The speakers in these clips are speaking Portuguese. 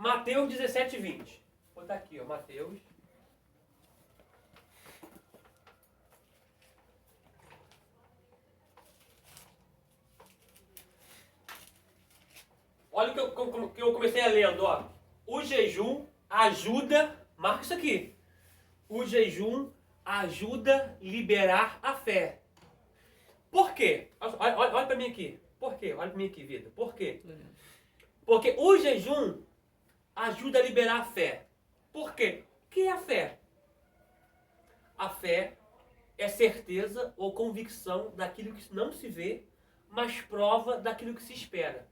Mateus 17, 20. Vou botar aqui, ó, Mateus. Olha o que eu comecei a lendo, ó. O jejum ajuda, marca isso aqui. O jejum ajuda a liberar a fé. Por quê? Olha para mim aqui. Por quê? Olha para mim aqui, vida. Por quê? Porque o jejum ajuda a liberar a fé. Por quê? O que é a fé? A fé é certeza ou convicção daquilo que não se vê, mas prova daquilo que se espera.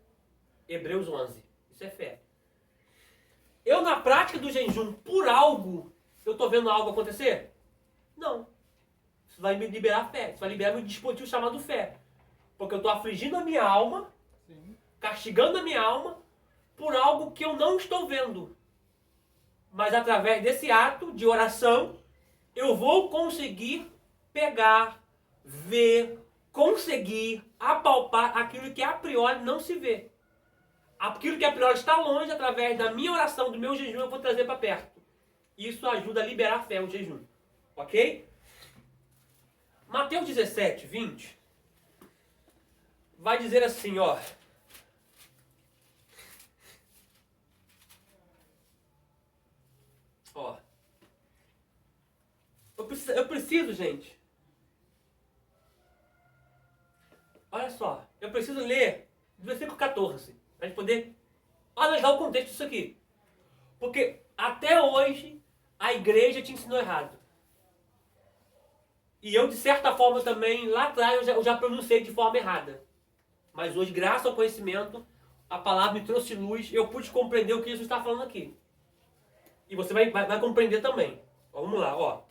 Hebreus 11. Isso é fé. Eu, na prática do jejum, por algo, eu estou vendo algo acontecer? Não. Isso vai me liberar a fé. Isso vai liberar meu dispositivo chamado fé. Porque eu estou afligindo a minha alma, sim, castigando a minha alma, por algo que eu não estou vendo. Mas através desse ato de oração, eu vou conseguir pegar, ver, conseguir apalpar aquilo que a priori não se vê. Aquilo que a priori está longe, através da minha oração, do meu jejum, eu vou trazer para perto. Isso ajuda a liberar a fé, o jejum. Ok? Mateus 17, 20, vai dizer assim, ó. Ó. Eu preciso, gente. Olha só. Eu preciso ler do versículo 14. Pra gente poder analisar o contexto disso aqui. Porque até hoje a igreja te ensinou errado. E eu, de certa forma, também, lá atrás, eu já pronunciei de forma errada. Mas hoje, graças ao conhecimento, a palavra me trouxe luz e eu pude compreender o que Jesus está falando aqui. E você vai compreender também. Ó, vamos lá, ó.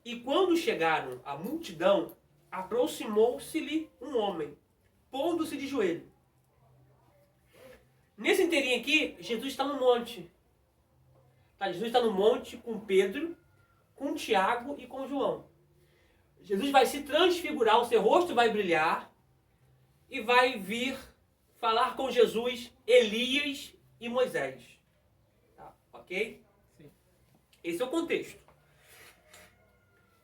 E quando chegaram a multidão, aproximou-se-lhe um homem, pondo-se de joelho. Nesse inteirinho aqui, Jesus está no monte. Tá? Jesus está no monte com Pedro, com Tiago e com João. Jesus vai se transfigurar, o seu rosto vai brilhar e vai vir falar com Jesus Elias e Moisés. Tá? Ok? Sim. Esse é o contexto.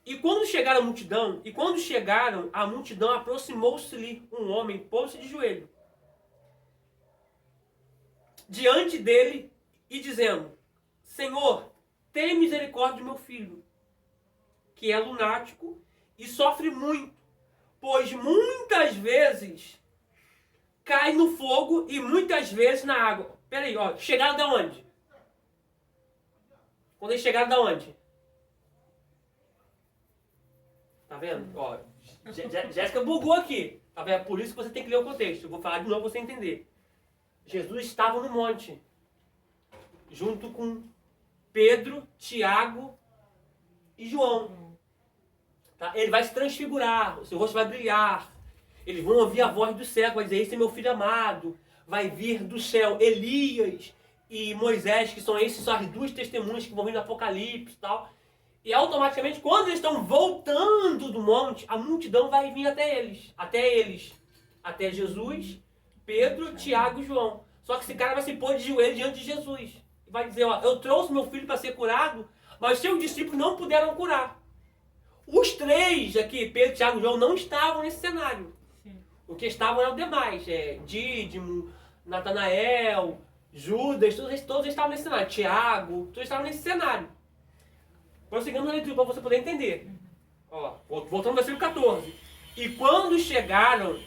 E quando chegaram a multidão, aproximou-se-lhe um homem, pôs-se de joelho diante dele e dizendo: Senhor, tem misericórdia do meu filho, que é lunático e sofre muito, pois muitas vezes cai no fogo e muitas vezes na água. Peraí, ó, chegaram de onde? Quando eles chegaram de onde? Tá vendo? Ó, Jéssica bugou aqui. Tá vendo? É por isso que você tem que ler o contexto. Eu vou falar de novo para você entender. Jesus estava no monte, junto com Pedro, Tiago e João. Tá? Ele vai se transfigurar, o seu rosto vai brilhar. Eles vão ouvir a voz do céu, vai dizer: esse é meu filho amado. Vai vir do céu Elias e Moisés, que são as duas testemunhas que vão vir no Apocalipse e tal. E automaticamente, quando eles estão voltando do monte, a multidão vai vir até eles. Até Jesus, Pedro, Tiago e João. Só que esse cara vai se pôr de joelho diante de Jesus. E vai dizer: ó, eu trouxe meu filho para ser curado, mas seus discípulos não puderam curar. Os três aqui, Pedro, Tiago e João, não estavam nesse cenário. Sim. O que estavam eram demais. Dídimo, Natanael, Judas, todos estavam nesse cenário. Tiago, todos estavam nesse cenário. Prosseguindo na leitura, para você poder entender. Ó, voltando ao versículo 14. E quando chegaram,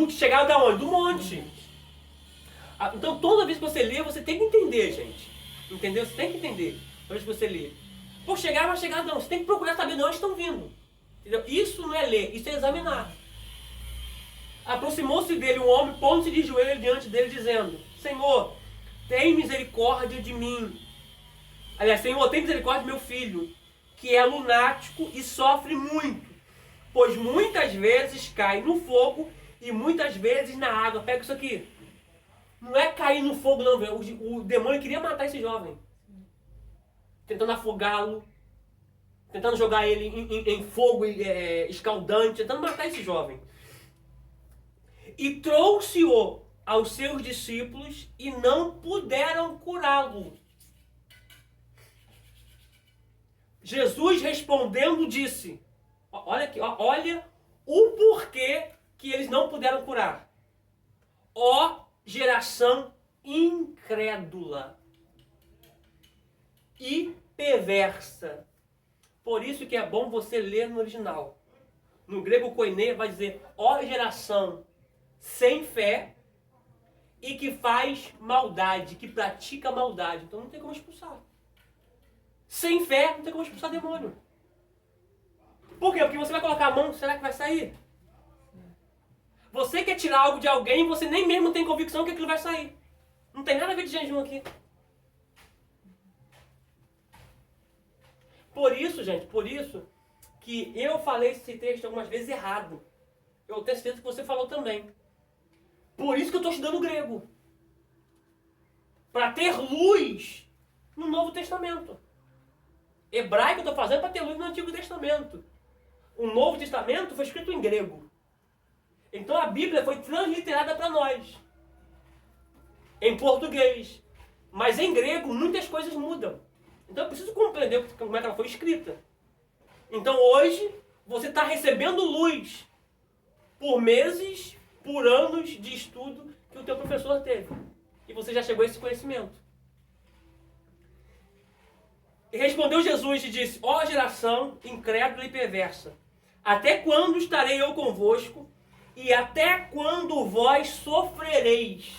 chegaram da onde? Do monte. Então, toda vez que você lê, você tem que entender, gente. Entendeu? Você tem que entender. Toda vez que você lê. Por chegar, mas chegar não. Você tem que procurar saber de onde estão vindo. Entendeu? Isso não é ler, isso é examinar. Aproximou-se dele um homem, pondo-se de joelho diante dele, dizendo: Senhor, tem misericórdia de mim. Aliás, Senhor, tem misericórdia do meu filho, que é lunático e sofre muito, pois muitas vezes cai no fogo e muitas vezes na água. Pega isso aqui. Não é cair no fogo, não, velho. O demônio queria matar esse jovem. Tentando afogá-lo, tentando jogar ele em fogo escaldante, tentando matar esse jovem. E trouxe-o aos seus discípulos e não puderam curá-lo. Jesus respondendo disse, olha aqui, olha o porquê que eles não puderam curar. Ó geração incrédula e perversa. Por isso que é bom você ler no original. No grego koiné vai dizer, ó geração sem fé e que faz maldade, que pratica maldade. Então não tem como expulsar. Sem fé não tem como expulsar demônio. Por quê? Porque você vai colocar a mão, será que vai sair? Você quer tirar algo de alguém e você nem mesmo tem convicção que aquilo vai sair. Não tem nada a ver de jejum aqui. Por isso, gente, por isso que eu falei esse texto algumas vezes errado. Eu tenho certeza que você falou também. Por isso que eu estou estudando grego. Para ter luz no Novo Testamento. Hebraico eu estou fazendo para ter luz no Antigo Testamento. O Novo Testamento foi escrito em grego. Então a Bíblia foi transliterada para nós. Em português. Mas em grego muitas coisas mudam. Então eu preciso compreender como é que ela foi escrita. Então hoje você está recebendo luz por meses, por anos de estudo que o teu professor teve. E você já chegou a esse conhecimento. E respondeu Jesus e disse, ó geração incrédula e perversa, até quando estarei eu convosco e até quando vós sofrereis?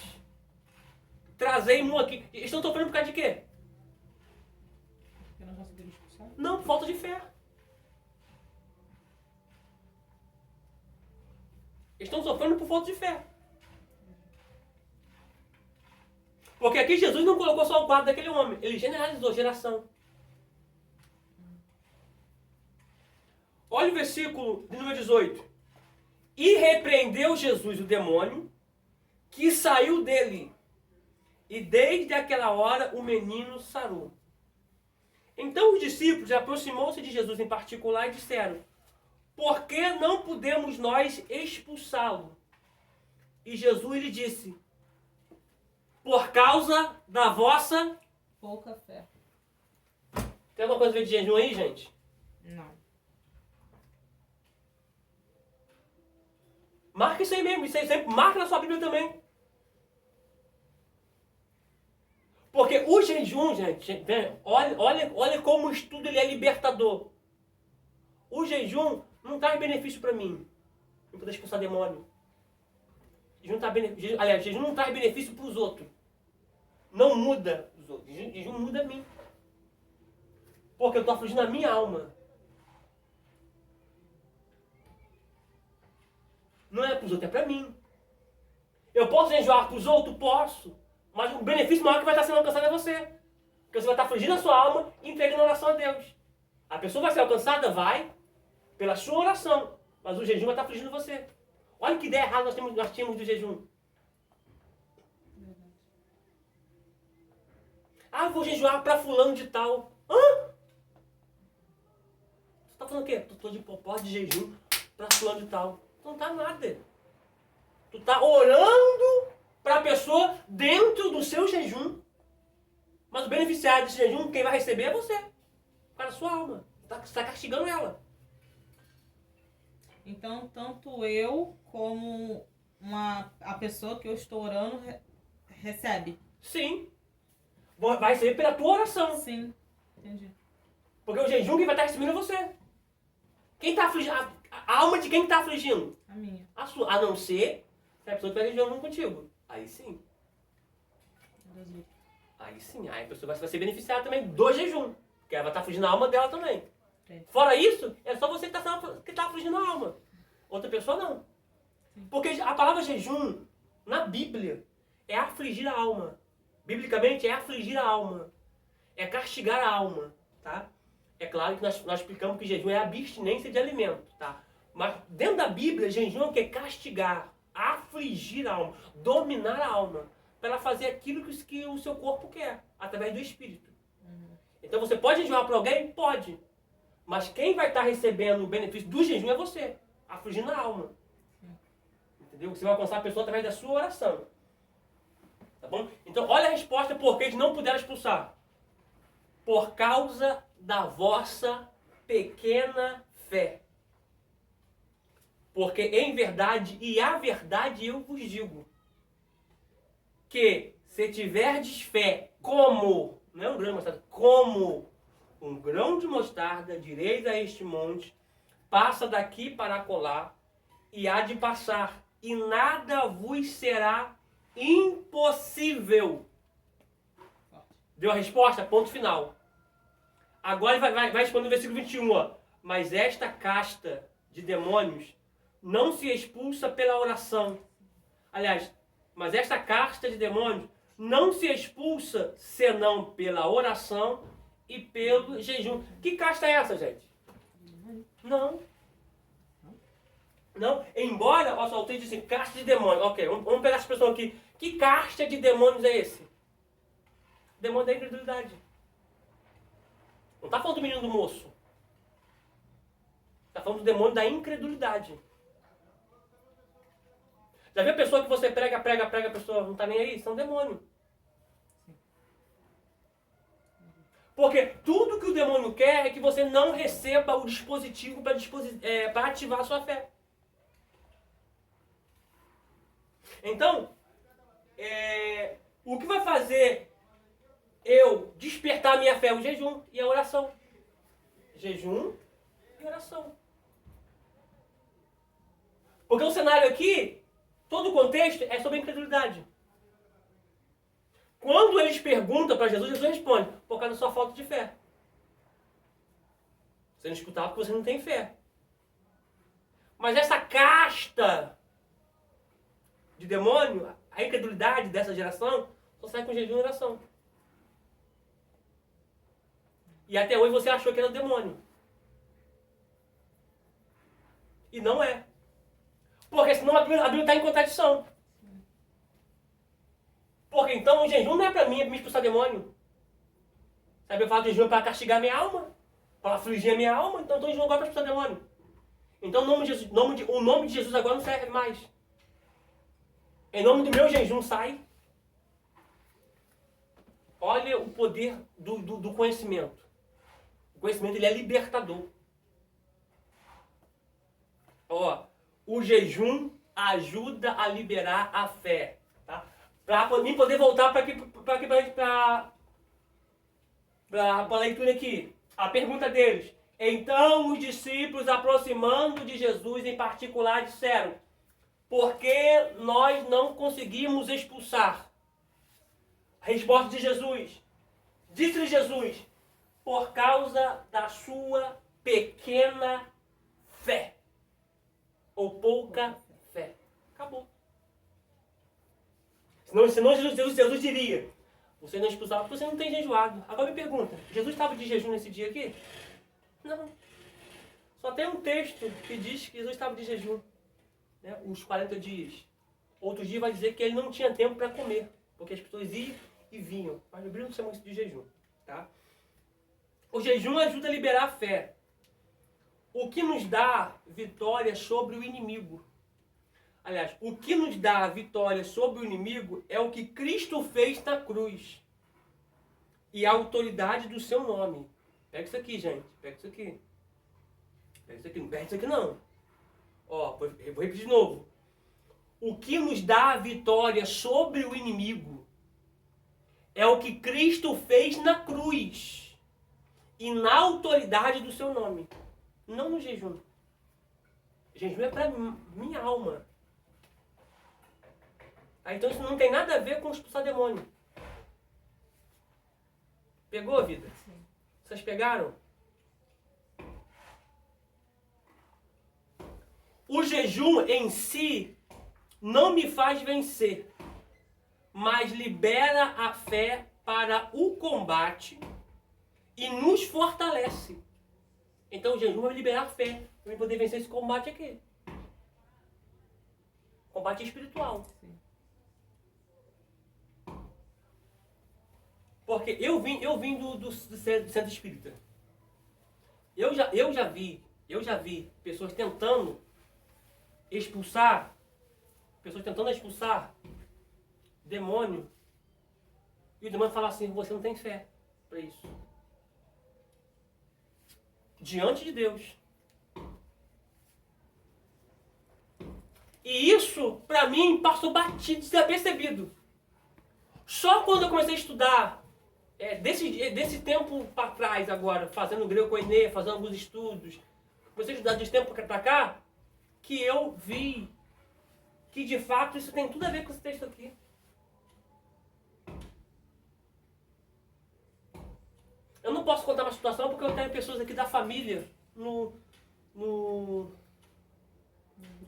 Trazei-mo aqui. Estão sofrendo por causa de quê? Eu não consegui expulsar? Não, falta de fé. Estão sofrendo por falta de fé. Porque aqui Jesus não colocou só o quadro daquele homem. Ele generalizou geração. Olha o versículo de número 18. E repreendeu Jesus o demônio que saiu dele. E desde aquela hora o menino sarou. Então os discípulos aproximou-se de Jesus em particular e disseram, por que não podemos nós expulsá-lo? E Jesus lhe disse, por causa da vossa... Pouca fé. Tem alguma coisa a ver de jejum aí, gente? Não. Marca isso aí mesmo, isso aí sempre marca na sua Bíblia também. Porque o jejum, gente, olha como o estudo ele é libertador. O jejum não traz benefício para mim. Não poder expulsar demônio. Jejum não traz benefício para os outros. Não muda os outros. Jejum muda a mim. Porque eu estou afligindo a minha alma. Não é para os outros, é para mim. Eu posso jejuar para os outros? Posso. Mas o benefício maior que vai estar sendo alcançado é você. Porque você vai estar afligindo a sua alma e entregando a oração a Deus. A pessoa vai ser alcançada? Vai. Pela sua oração. Mas o jejum vai estar afligindo você. Olha que ideia errada nós tínhamos do jejum. Ah, eu vou jejuar para fulano de tal. Hã? Você está falando o quê? Estou de propósito de jejum para fulano de tal. Não está nada. Tu está orando para a pessoa dentro do seu jejum. Mas o beneficiário desse jejum, quem vai receber é você. Para a sua alma. Você está castigando ela. Então, tanto eu como a pessoa que eu estou orando recebe? Sim. Vai receber pela tua oração. Sim, entendi. Porque o jejum que vai estar recebendo é você. Quem está afligindo? A alma de quem está afligindo? A minha. A sua. A não ser se a pessoa estiver jejuando contigo. Aí sim. Aí sim. Aí a pessoa vai ser beneficiada também do jejum. Porque ela vai estar afligindo a alma dela também. Fora isso, é só você que está afligindo a alma. Outra pessoa não. Porque a palavra jejum, na Bíblia, é afligir a alma. Biblicamente, é afligir a alma. É castigar a alma. Tá? É claro que nós explicamos que jejum é abstinência de alimento. Tá? Mas dentro da Bíblia, jejum é o que? Castigar, afligir a alma, dominar a alma. Para ela fazer aquilo que o seu corpo quer, através do Espírito. Então você pode jejuar para alguém? Pode. Mas quem vai estar recebendo o benefício do jejum é você, afligindo a alma. Entendeu? Você vai alcançar a pessoa através da sua oração. Tá bom? Então, olha a resposta por que eles não puderam expulsar. Por causa da vossa pequena fé. Porque em verdade, e a verdade eu vos digo, que se tiverdes fé como, não é um grão de mostarda, como um grão de mostarda, direis a este monte, passa daqui para acolá, e há de passar, e nada vos será impossível. Deu a resposta? Ponto final. Agora ele vai responder no versículo 21, ó. Mas esta casta de demônios não se expulsa pela oração. Aliás, mas esta casta de demônios não se expulsa senão pela oração e pelo jejum. Que casta é essa, gente? Não. Não. Embora, olha só, o texto diz assim, casta de demônios. Ok, vamos pegar essa expressão aqui. Que casta de demônios é esse? Demônio da incredulidade. Não está falando do menino do moço. Está falando do demônio da incredulidade. Já viu a pessoa que você prega, a pessoa não está nem aí? Isso é um demônio. Porque tudo que o demônio quer é que você não receba o dispositivo para ativar a sua fé. Então, o que vai fazer eu despertar a minha fé? O jejum e a oração. Jejum e oração. Porque o cenário aqui, todo o contexto é sobre a incredulidade. Quando eles perguntam para Jesus, Jesus responde, por causa da sua falta de fé. Você não escutava porque você não tem fé. Mas essa casta de demônio, a incredulidade dessa geração, só sai com jejum e oração. E até hoje você achou que era o demônio. E não é. Porque senão a Bíblia está em contradição. Porque então o jejum não é para mim, é para me expulsar demônio. Sabe, eu falo que o jejum é para castigar minha alma, para afligir a minha alma, então o jejum agora é para expulsar demônio. Então o nome de Jesus agora não serve mais. Em nome do meu jejum sai. Olha o poder do conhecimento. O conhecimento ele é libertador. Ó, o jejum ajuda a liberar a fé. Tá? Para mim poder voltar para a leitura aqui. A pergunta deles. Então os discípulos, aproximando de Jesus em particular, disseram, por que nós não conseguimos expulsar? A resposta de Jesus. Disse-lhe Jesus, por causa da sua pequena fé. Ou pouca fé. Acabou. Senão Jesus diria, você não expulsava porque você não tem jejuado. Agora me pergunta, Jesus estava de jejum nesse dia aqui? Não. Só tem um texto que diz que Jesus estava de jejum. Né? Os 40 dias. Outro dia vai dizer que ele não tinha tempo para comer. Porque as pessoas iam e vinham. Mas no Bíblia não chama isso de jejum. Tá? O jejum ajuda a liberar a fé. O que nos dá vitória sobre o inimigo. Aliás, o que nos dá vitória sobre o inimigo é o que Cristo fez na cruz. E a autoridade do seu nome. Pega isso aqui, gente. Pega isso aqui. Pega isso aqui. Não perde isso aqui, não. Ó, vou repetir de novo. O que nos dá a vitória sobre o inimigo é o que Cristo fez na cruz. E na autoridade do seu nome. Não no jejum. Jejum é para minha alma. Então isso não tem nada a ver com expulsar demônio. Pegou a vida? Sim. Vocês pegaram? O jejum em si não me faz vencer, mas libera a fé para o combate e nos fortalece. Então o jejum vai liberar a fé para poder vencer esse combate aqui. Combate espiritual. Sim. Porque eu vim do centro espírita. Eu já vi pessoas tentando expulsar demônio E o demônio fala assim, você não tem fé para isso. Diante de Deus. E isso, para mim, passou batido, desapercebido. Só quando eu comecei a estudar, desse tempo para trás agora, fazendo grego koiné, fazendo alguns estudos, comecei a estudar desse tempo para cá, que eu vi que de fato isso tem tudo a ver com esse texto aqui. Eu não posso contar uma situação porque eu tenho pessoas aqui da família no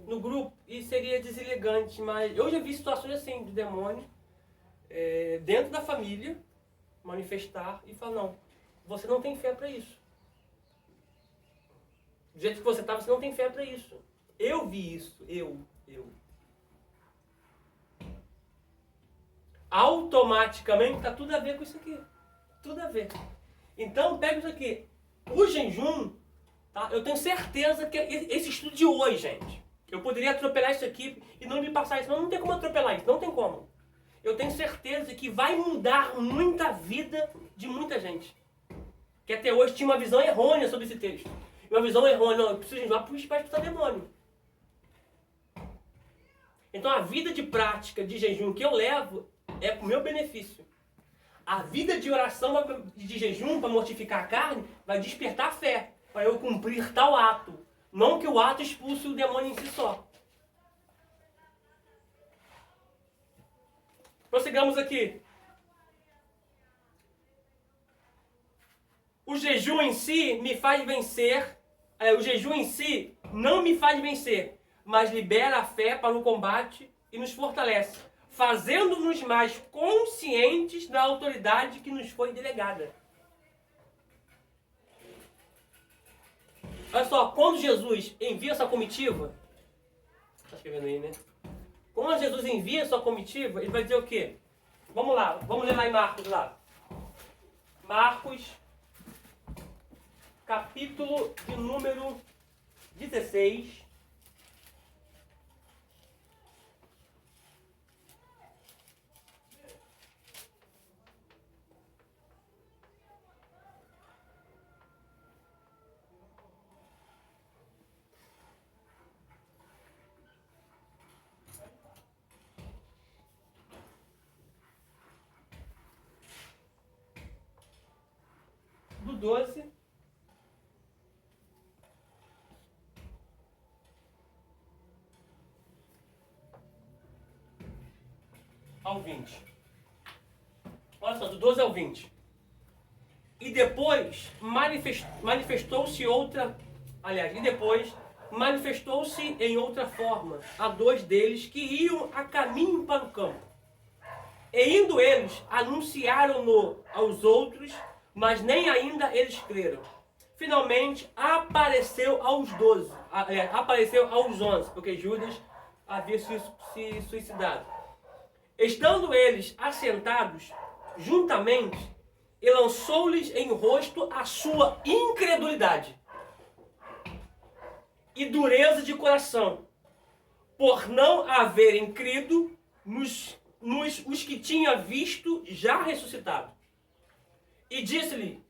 grupo e seria deselegante, mas eu já vi situações assim de demônio dentro da família manifestar e falar, não, você não tem fé para isso. Do jeito que você está, você não tem fé para isso. Eu vi isso, eu. Automaticamente está tudo a ver com isso aqui. Tudo a ver. Então, pega isso aqui. O jejum, tá? Eu tenho certeza que esse estudo de hoje, gente, eu poderia atropelar isso aqui e não me passar isso. Mas não tem como atropelar isso, não tem como. Eu tenho certeza que vai mudar muita vida de muita gente. Que até hoje tinha uma visão errônea sobre esse texto. Uma visão errônea, não, eu preciso jejuar para expulsar demônio. Então a vida de prática de jejum que eu levo é para o meu benefício. A vida de oração de jejum para mortificar a carne vai despertar a fé, para eu cumprir tal ato. Não que o ato expulse o demônio em si só. Prossigamos aqui. O jejum em si me faz vencer. O jejum em si não me faz vencer, mas libera a fé para o combate e nos fortalece, fazendo-nos mais conscientes da autoridade que nos foi delegada. Olha só, quando Jesus envia essa comitiva, está escrevendo aí, né? Quando Jesus envia essa comitiva, ele vai dizer o quê? Vamos lá, vamos ler lá em Marcos lá. Marcos, capítulo de número 16. Do 12 ao 20. Olha só, do 12 ao 20. E depois manifestou-se em outra forma a dois deles que iam a caminho para o campo. E indo eles, anunciaram-no aos outros, mas nem ainda eles creram. Finalmente, apareceu aos 12, apareceu aos 11, porque Judas havia se suicidado. Estando eles assentados juntamente, e lançou-lhes em rosto a sua incredulidade e dureza de coração, por não haverem crido os que tinha visto já ressuscitado. E disse-lhes,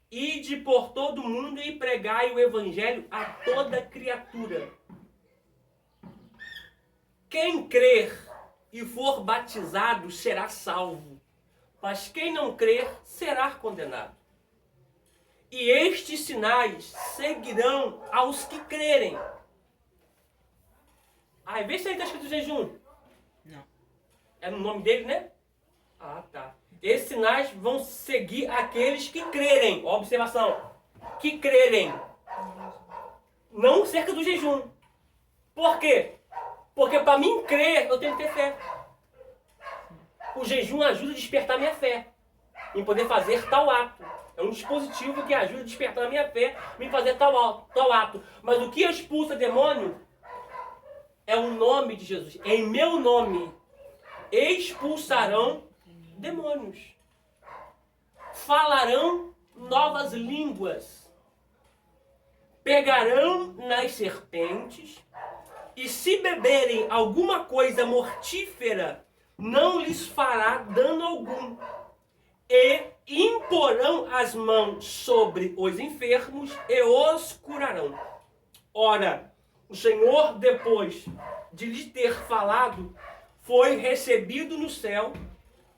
ide por todo o mundo e pregai o evangelho a toda criatura. Quem crer e for batizado será salvo, mas quem não crer será condenado. E estes sinais seguirão aos que crerem. Aí, vê se aí está escrito jejum. Não. É no nome dele, né? Ah, tá. Esses sinais vão seguir aqueles que crerem. Observação. Que crerem. Não cerca do jejum. Por quê? Porque para mim crer, eu tenho que ter fé. O jejum ajuda a despertar minha fé. Em poder fazer tal ato. É um dispositivo que ajuda a despertar a minha fé em fazer tal ato. Mas o que expulsa demônio é o nome de Jesus. Em meu nome expulsarão demônios. Falarão novas línguas. Pegarão nas serpentes. E se beberem alguma coisa mortífera, não lhes fará dano algum, e imporão as mãos sobre os enfermos e os curarão. Ora, o Senhor, depois de lhes ter falado, foi recebido no céu,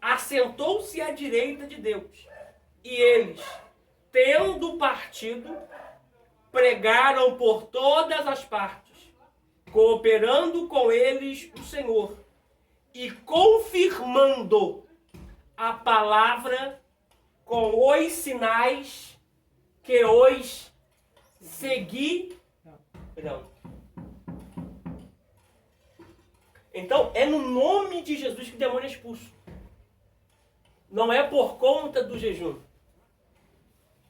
assentou-se à direita de Deus. E eles, tendo partido, pregaram por todas as partes, cooperando com eles o Senhor e confirmando a palavra com os sinais que os seguiram. Então, é no nome de Jesus que o demônio é expulso. Não é por conta do jejum.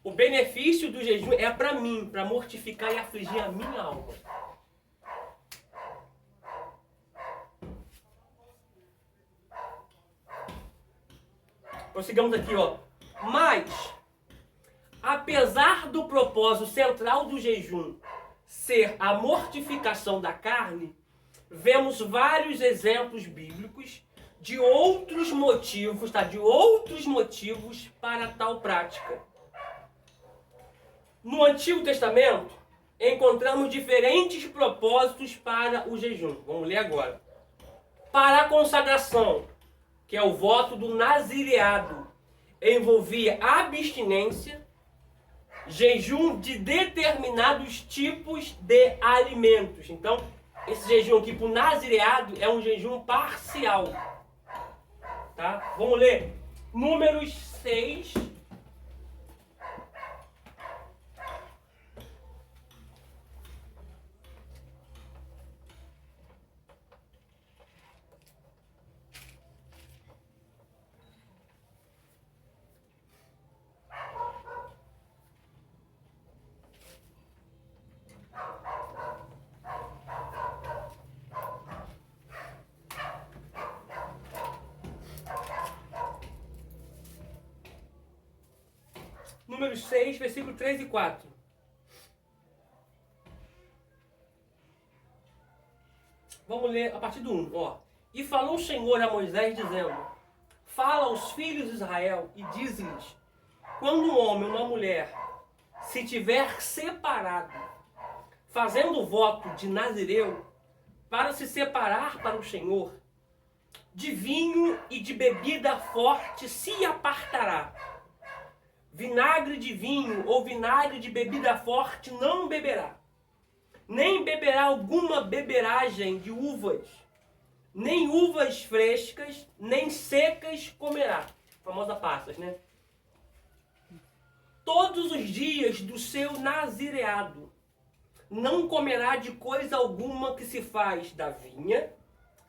O benefício do jejum é para mim, para mortificar e afligir a minha alma. Prossigamos aqui, ó. Mas, apesar do propósito central do jejum ser a mortificação da carne, vemos vários exemplos bíblicos de outros motivos, tá? De outros motivos para tal prática. No Antigo Testamento, encontramos diferentes propósitos para o jejum. Vamos ler agora. Para a consagração, que é o voto do nazireado, envolvia abstinência, jejum de determinados tipos de alimentos. Então, esse jejum aqui para o nazireado é um jejum parcial. Tá? Vamos ler Números 6. Números 6, versículo 3 e 4. Vamos ler a partir do 1. Ó. E falou o Senhor a Moisés, dizendo: fala aos filhos de Israel e diz-lhes: quando um homem ou uma mulher se tiver separado, fazendo voto de nazireu, para se separar para o Senhor, de vinho e de bebida forte se apartará. Vinagre de vinho ou vinagre de bebida forte não beberá, nem beberá alguma beberagem de uvas, nem uvas frescas, nem secas comerá. Famosa passas, né? Todos os dias do seu nazireado não comerá de coisa alguma que se faz da vinha,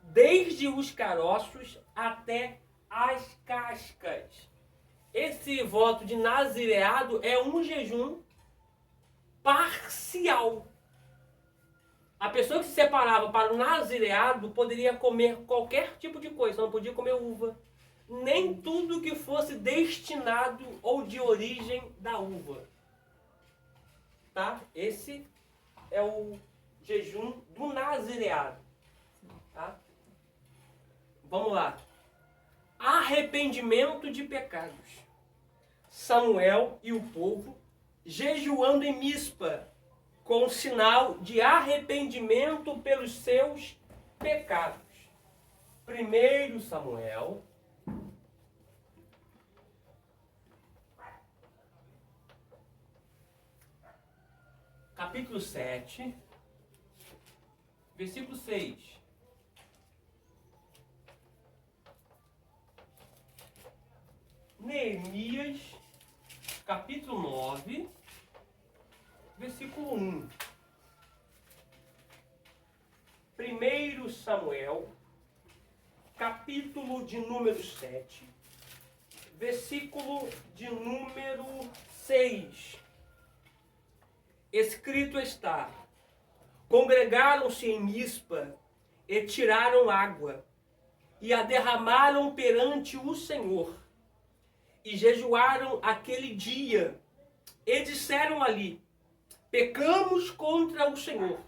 desde os caroços até as cascas. Esse voto de nazireado é um jejum parcial. A pessoa que se separava para o nazireado poderia comer qualquer tipo de coisa, não podia comer uva, nem tudo que fosse destinado ou de origem da uva. Tá? Esse é o jejum do nazireado. Tá? Vamos lá. Arrependimento de pecados. Samuel e o povo jejuando em Mispa, com sinal de arrependimento pelos seus pecados. 1 Samuel, capítulo 7, versículo 6. Neemias, capítulo 9, versículo 1. 1 Samuel, capítulo de número 7, versículo de número 6. Escrito está: congregaram-se em Mispa e tiraram água, e a derramaram perante o Senhor. E jejuaram aquele dia, e disseram ali: pecamos contra o Senhor.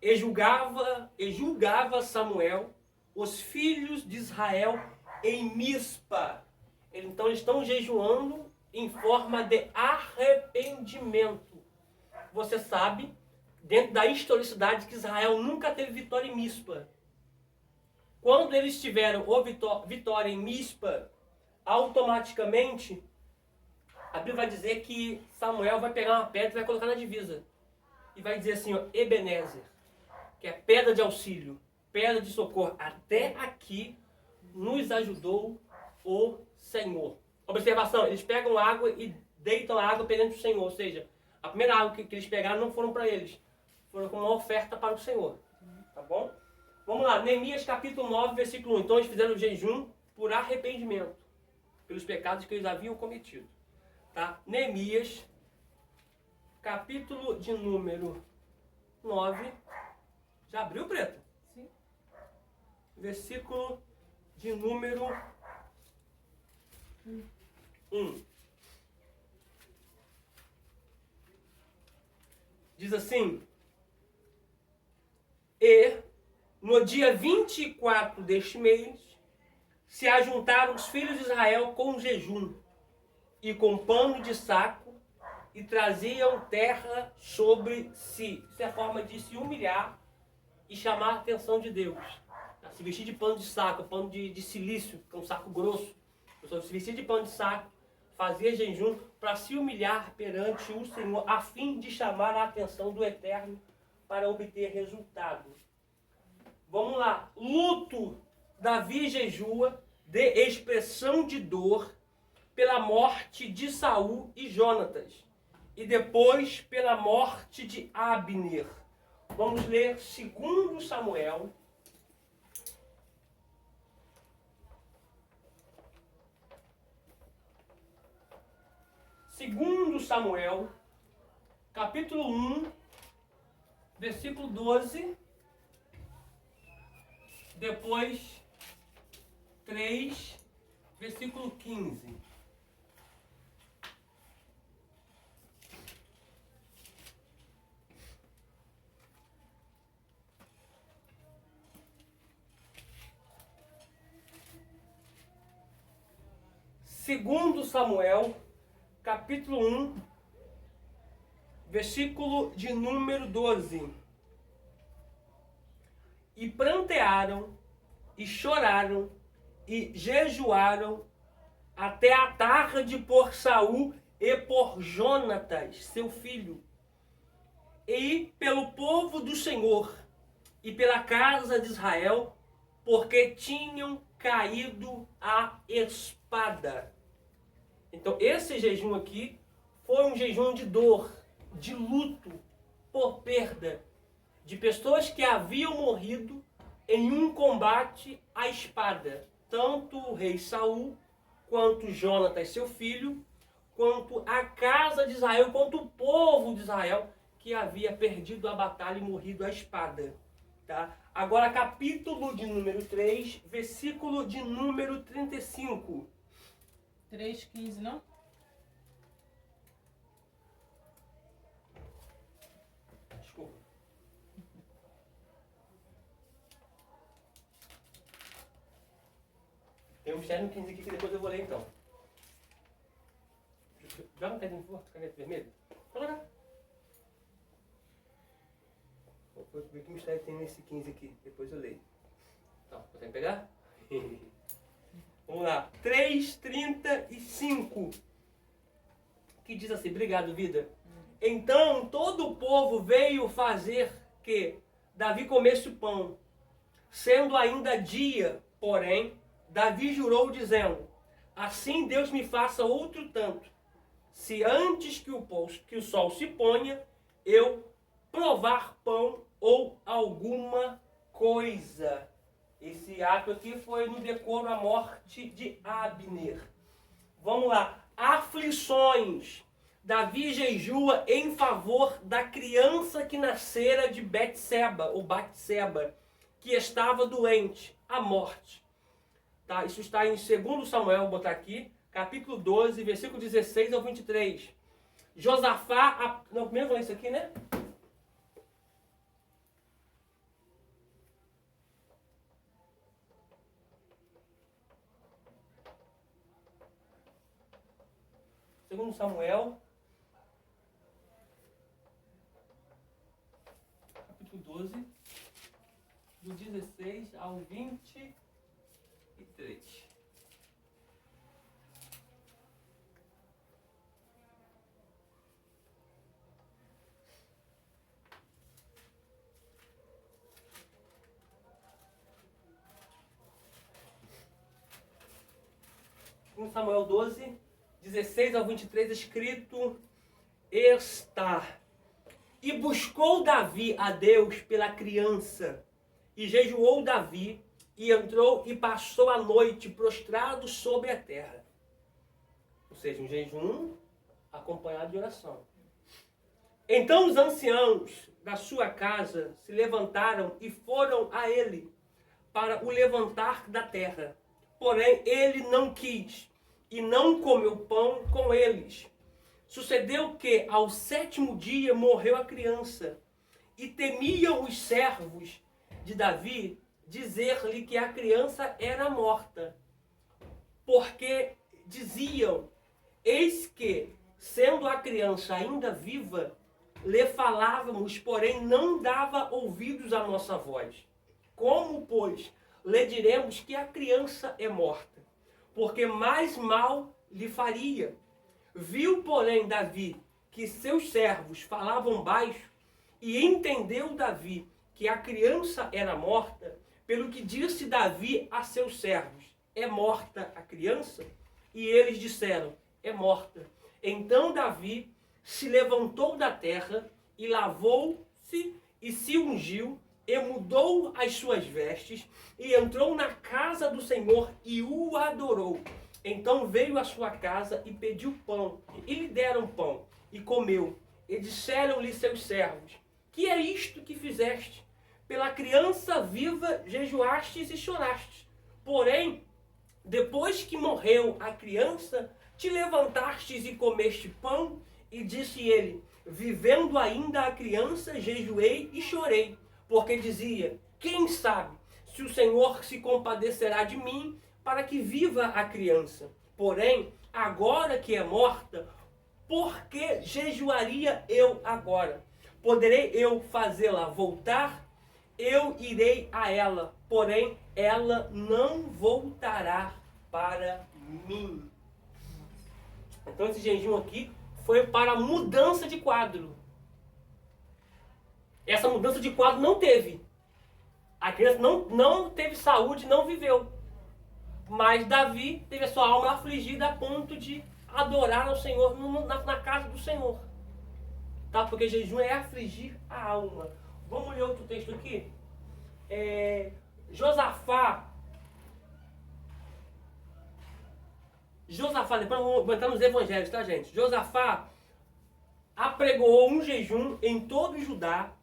E julgava Samuel os filhos de Israel em Mispa. Então eles estão jejuando em forma de arrependimento. Você sabe, dentro da historicidade, que Israel nunca teve vitória em Mispa. Quando eles tiveram vitória em Mispa, automaticamente, a Bíblia vai dizer que Samuel vai pegar uma pedra e vai colocar na divisa. E vai dizer assim, ó, Ebenezer, que é pedra de auxílio, pedra de socorro. Até aqui nos ajudou o Senhor. Observação, eles pegam água e deitam a água perante o Senhor. Ou seja, a primeira água que eles pegaram não foram para eles, foram como uma oferta para o Senhor. Tá bom? Vamos lá, Neemias capítulo 9, versículo 1. Então eles fizeram o jejum por arrependimento, pelos pecados que eles haviam cometido. Tá? Neemias, capítulo de número 9. Já abriu, Preto? Sim. Versículo de número 1. Diz assim: E no dia 24 deste mês se ajuntaram os filhos de Israel com jejum e com pano de saco e traziam terra sobre si. Isso é a forma de se humilhar e chamar a atenção de Deus. Se vestir de pano de saco, pano de silício, que é um saco grosso. A pessoa se vestia de pano de saco, fazia jejum para se humilhar perante o Senhor, a fim de chamar a atenção do Eterno para obter resultado. Vamos lá. Luto. Davi jejua de expressão de dor pela morte de Saul e Jonatas. E depois pela morte de Abner. Vamos ler 2 Samuel. Segundo Samuel, capítulo 1, versículo 12. Depois 3, versículo 15. Segundo Samuel, capítulo 1, versículo de número 12. E prantearam, e choraram, e jejuaram até a tarde por Saul e por Jonatas, seu filho, e pelo povo do Senhor, e pela casa de Israel, porque tinham caído a espada. Então esse jejum aqui foi um jejum de dor, de luto, por perda de pessoas que haviam morrido em um combate à espada. Tanto o rei Saul, quanto Jonatas, seu filho, quanto a casa de Israel, quanto o povo de Israel, que havia perdido a batalha e morrido à espada. Tá? Agora, capítulo de número 3, versículo de número 35. 3:15, não? Desculpa. Tem um mistério no 15 aqui que depois eu vou ler então. Joga um pezinho forte, caneta vermelha. Vou jogar. Vou ver que mistério tem nesse 15 aqui. Depois eu leio. Então, consegue pegar? Vamos lá. 3:35. Que diz assim, obrigado, vida. Então todo o povo veio fazer que Davi comesse o pão. Sendo ainda dia, porém, Davi jurou dizendo: assim Deus me faça outro tanto, se antes que o sol se ponha, eu provar pão ou alguma coisa. Esse ato aqui foi no decoro à morte de Abner. Vamos lá. Aflições. Davi jejua em favor da criança que nascera de Betseba, ou Batseba, que estava doente, a morte. Tá? Isso está em 2 Samuel, vou botar aqui, capítulo 12, versículo 16 ao 23. Josafá, não, primeiro vou ler isso aqui, né? 2 Samuel, capítulo 12, do 16 ao 23. Em Samuel 12, 16 ao 23, escrito está: E buscou Davi a Deus pela criança, e jejuou Davi, e entrou e passou a noite prostrado sobre a terra. Ou seja, um jejum acompanhado de oração. Então os anciãos da sua casa se levantaram e foram a ele para o levantar da terra. Porém, ele não quis e não comeu pão com eles. Sucedeu que, ao 7º dia, morreu a criança. E temiam os servos de Davi dizer-lhe que a criança era morta. Porque diziam: eis que, sendo a criança ainda viva, lhe falávamos, porém não dava ouvidos à nossa voz. Como, pois, lhe diremos que a criança é morta? Porque mais mal lhe faria. Viu, porém, Davi que seus servos falavam baixo, e entendeu Davi que a criança era morta, pelo que disse Davi a seus servos: é morta a criança? E eles disseram: é morta. Então Davi se levantou da terra e lavou-se e se ungiu, e mudou as suas vestes, e entrou na casa do Senhor e o adorou. Então veio à sua casa e pediu pão, e lhe deram pão, e comeu. E disseram-lhe seus servos: que é isto que fizeste? Pela criança viva jejuastes e chorastes. Porém, depois que morreu a criança, te levantastes e comeste pão? E disse ele: vivendo ainda a criança, jejuei e chorei, porque dizia: quem sabe se o Senhor se compadecerá de mim, para que viva a criança. Porém, agora que é morta, por que jejuaria eu agora? Poderei eu fazê-la voltar? Eu irei a ela, porém ela não voltará para mim. Então esse jejum aqui foi para mudança de quadro. Essa mudança de quadro não teve. A criança não teve saúde, não viveu. Mas Davi teve a sua alma afligida a ponto de adorar ao Senhor na casa do Senhor. Tá? Porque jejum é afligir a alma. Vamos ler outro texto aqui? Josafá, depois vamos entrar nos evangelhos, tá, gente? Josafá apregoou um jejum em todo Judá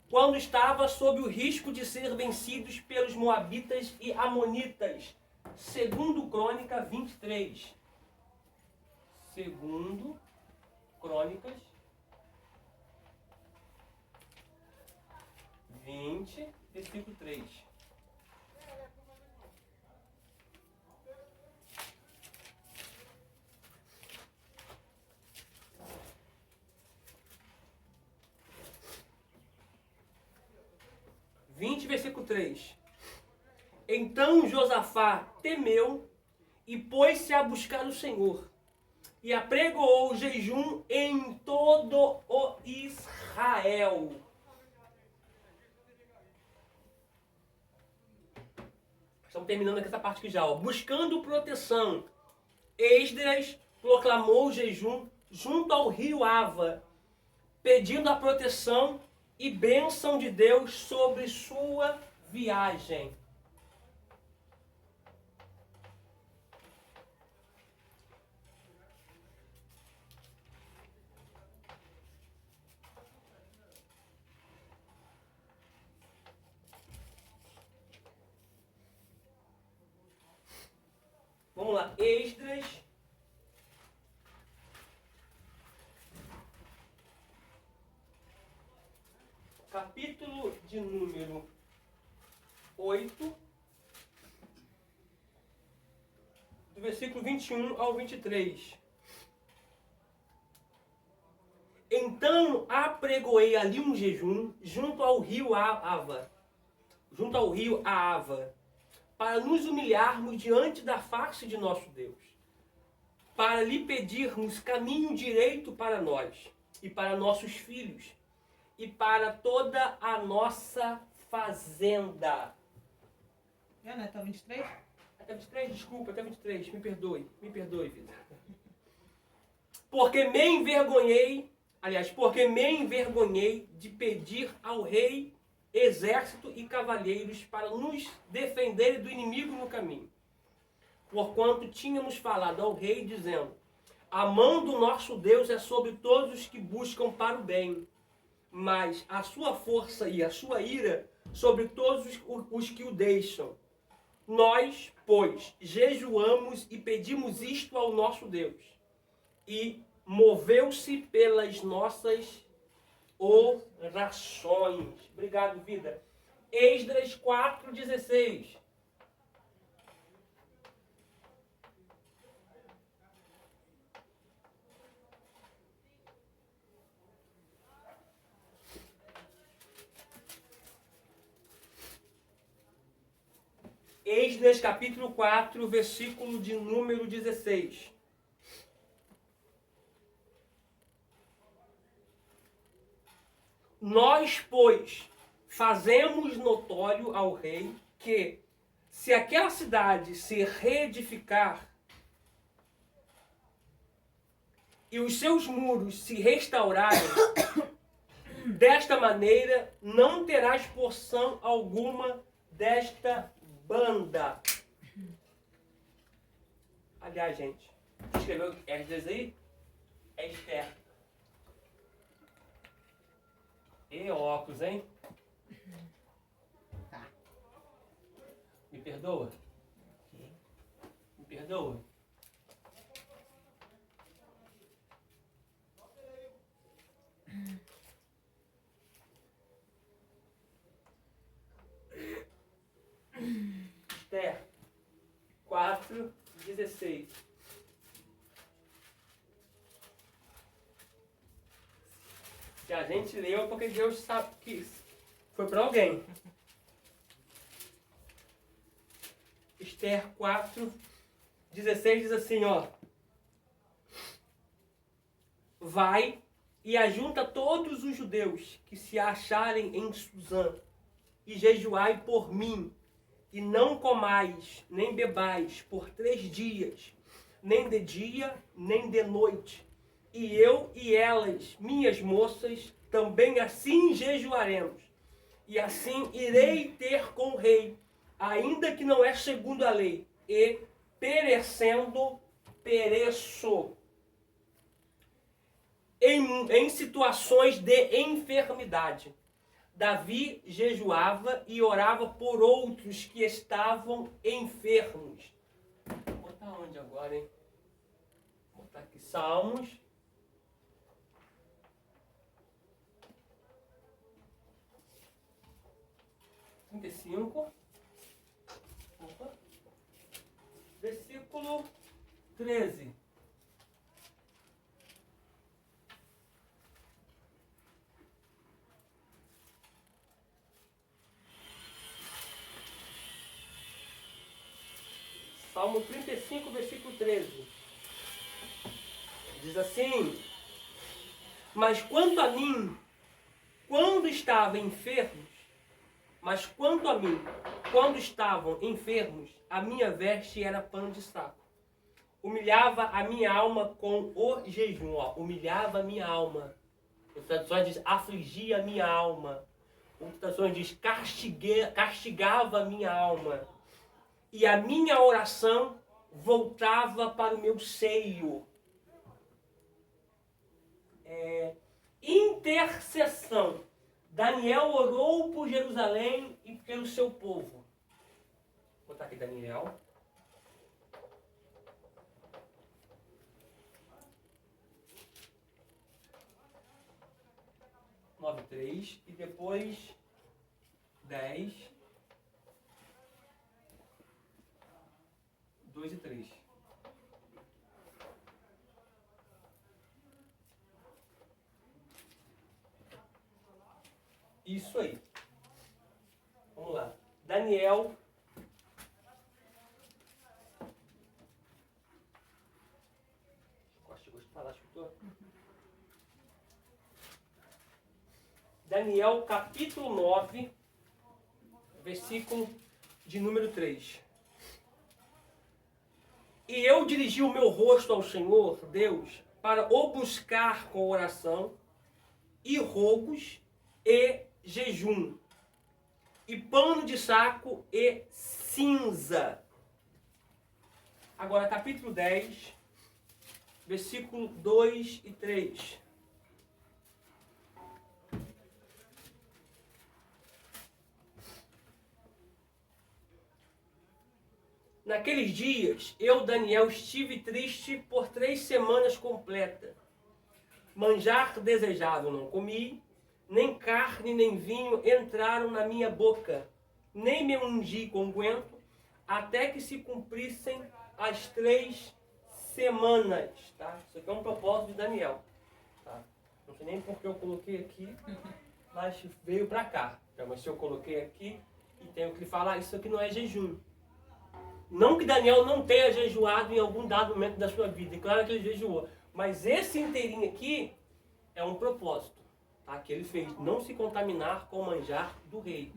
quando estava sob o risco de ser vencidos pelos moabitas e amonitas. Segundo Crônica 23. Segundo Crônicas 20, versículo 3. Versículo 3. Então Josafá temeu e pôs-se a buscar o Senhor, e apregoou jejum em todo o Israel. Estamos terminando aqui essa parte aqui já. Buscando proteção, Esdras proclamou jejum junto ao rio Ava, pedindo a proteção e bênção de Deus sobre sua viagem. Vamos lá, Esdras, capítulo de número 8, do versículo 21 ao 23. Então apregoei ali um jejum junto ao rio Ava, para nos humilharmos diante da face de nosso Deus, para lhe pedirmos caminho direito para nós e para nossos filhos e para toda a nossa fazenda. Já não é até 23? Até 23, desculpa, até 23, me perdoe, vida. Porque me envergonhei de pedir ao rei exército e cavalheiros para nos defender do inimigo no caminho. Porquanto tínhamos falado ao rei, dizendo: a mão do nosso Deus é sobre todos os que buscam para o bem, mas a sua força e a sua ira sobre todos os que o deixam. Nós, pois, jejuamos e pedimos isto ao nosso Deus, e moveu-se pelas nossas orações. Obrigado, vida. Esdras 4:16. Esdras capítulo 4, versículo de número 16. Nós, pois, fazemos notório ao rei que, se aquela cidade se reedificar e os seus muros se restaurarem, desta maneira não terás porção alguma desta banda. Aliás, gente, escreveu Esdras aí? É Esther. E óculos, hein? Tá. Me perdoa? Me perdoa? Esther 4:16. Se a gente leu, porque Deus sabe que foi para alguém. Esther 4:16 diz assim, ó. Vai e ajunta todos os judeus que se acharem em Suzã, e jejuai por mim, e não comais, nem bebais por 3 dias, nem de dia, nem de noite. E eu e elas, minhas moças, também assim jejuaremos. E assim irei ter com o rei, ainda que não é segundo a lei, e perecendo, pereço. Em situações de enfermidade, Davi jejuava e orava por outros que estavam enfermos. Vou botar onde agora, hein? Vou botar aqui Salmos. Opa. Versículo 13. Salmo 35, versículo 13. Diz assim: Mas quanto a mim, quando estavam enfermos, a minha veste era pano de saco. Humilhava a minha alma com o jejum. Ó, humilhava a minha alma. Outra tradução diz afligia a minha alma. Outra tradução diz castigava a minha alma. E a minha oração voltava para o meu seio. Intercessão. Daniel orou por Jerusalém e pelo seu povo. Vou botar aqui Daniel. Nove, 3 e depois 10, 2 e 3. Isso aí. Vamos lá. Daniel. Daniel, capítulo 9, versículo de número 3. E eu dirigi o meu rosto ao Senhor, Deus, para o buscar com oração e rogos e jejum, e pano de saco e cinza. Agora, capítulo 10, versículo 2 e 3. Naqueles dias, eu, Daniel, estive triste por 3 semanas completas. Manjar desejável não comi, nem carne nem vinho entraram na minha boca, nem me ungi com unguento, até que se cumprissem as 3 semanas. Tá? Isso aqui é um propósito de Daniel. Tá? Não sei nem porque eu coloquei aqui, mas veio para cá. Então, mas se eu coloquei aqui e tenho que lhe falar, isso aqui não é jejum. Não que Daniel não tenha jejuado em algum dado momento da sua vida, é claro que ele jejuou, mas esse inteirinho aqui é um propósito, tá? Que ele fez, não se contaminar com o manjar do rei,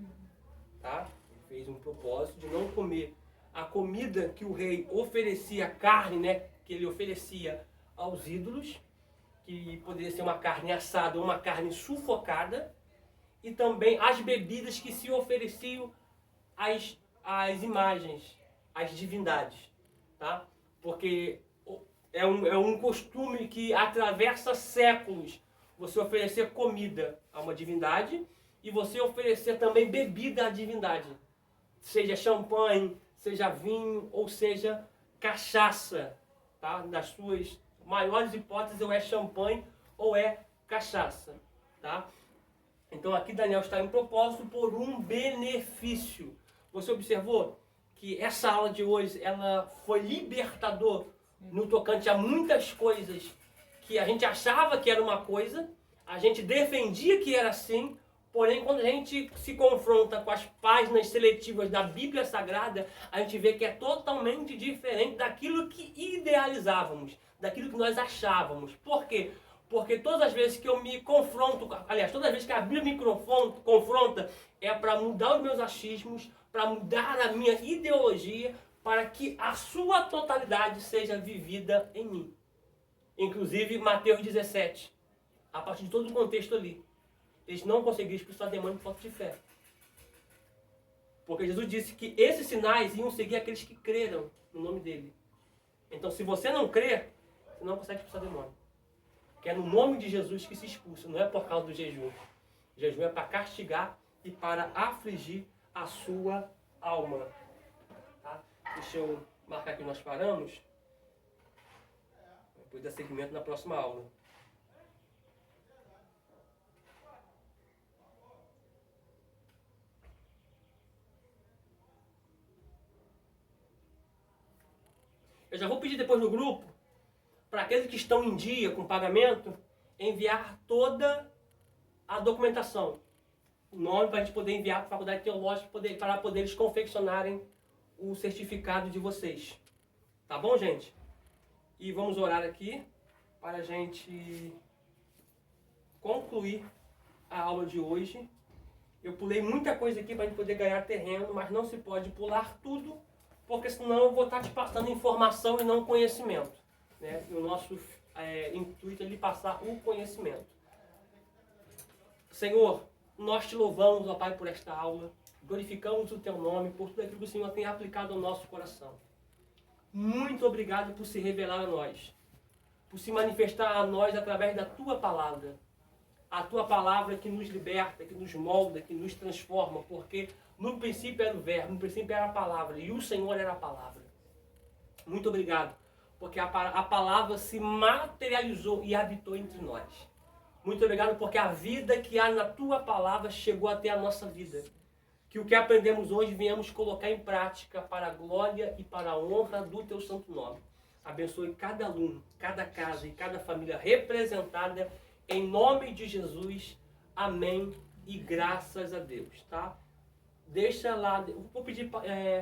tá? Ele fez um propósito de não comer a comida que o rei oferecia, a carne, né, que ele oferecia aos ídolos, que poderia ser uma carne assada ou uma carne sufocada, e também as bebidas que se ofereciam às imagens, as divindades, tá? Porque é um costume que atravessa séculos você oferecer comida a uma divindade e você oferecer também bebida à divindade, seja champanhe, seja vinho ou seja cachaça, tá? Das suas maiores hipóteses, ou é champanhe ou é cachaça, tá? Então aqui Daniel está em propósito por um benefício. Você observou que essa aula de hoje, ela foi libertador no tocante a muitas coisas que a gente achava que era uma coisa, a gente defendia que era assim, porém quando a gente se confronta com as páginas seletivas da Bíblia Sagrada, a gente vê que é totalmente diferente daquilo que idealizávamos, daquilo que nós achávamos. Por quê? Porque todas as vezes que eu me confronto, aliás, todas as vezes que a Bíblia me confronta, é para mudar os meus achismos, para mudar a minha ideologia, para que a sua totalidade seja vivida em mim. Inclusive, Mateus 17, a partir de todo o contexto ali, eles não conseguiram expulsar demônio por falta de fé. Porque Jesus disse que esses sinais iam seguir aqueles que creram no nome dele. Então, se você não crê, você não consegue expulsar demônio. Que é no nome de Jesus que se expulsa, não é por causa do jejum. O jejum é para castigar e para afligir a sua alma. Tá? Deixa eu marcar que nós paramos. Depois dar seguimento na próxima aula. Eu já vou pedir depois no grupo, para aqueles que estão em dia com pagamento, enviar toda a documentação. O nome para a gente poder enviar para a Faculdade Teológica, para poder eles confeccionarem o certificado de vocês. Tá bom, gente? E vamos orar aqui para a gente concluir a aula de hoje. Eu pulei muita coisa aqui para a gente poder ganhar terreno, mas não se pode pular tudo, porque senão eu vou estar te passando informação e não conhecimento. Né? E o nosso intuito é lhe passar o conhecimento. Senhor, nós te louvamos, ó Pai, por esta aula. Glorificamos o teu nome, por tudo aquilo que o Senhor tem aplicado ao nosso coração. Muito obrigado por se revelar a nós, por se manifestar a nós através da tua palavra. A tua palavra que nos liberta, que nos molda, que nos transforma, porque no princípio era o verbo, no princípio era a palavra, e o Senhor era a palavra. Muito obrigado, porque a palavra se materializou e habitou entre nós. Muito obrigado porque a vida que há na tua palavra chegou até a nossa vida. Que o que aprendemos hoje venhamos colocar em prática para a glória e para a honra do teu santo nome. Abençoe cada aluno, cada casa e cada família representada em nome de Jesus. Amém e graças a Deus, tá? Deixa lá, vou pedir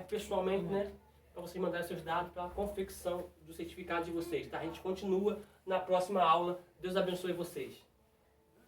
pessoalmente, né, para vocês mandarem seus dados para a confecção do certificado de vocês, tá? A gente continua na próxima aula. Deus abençoe vocês.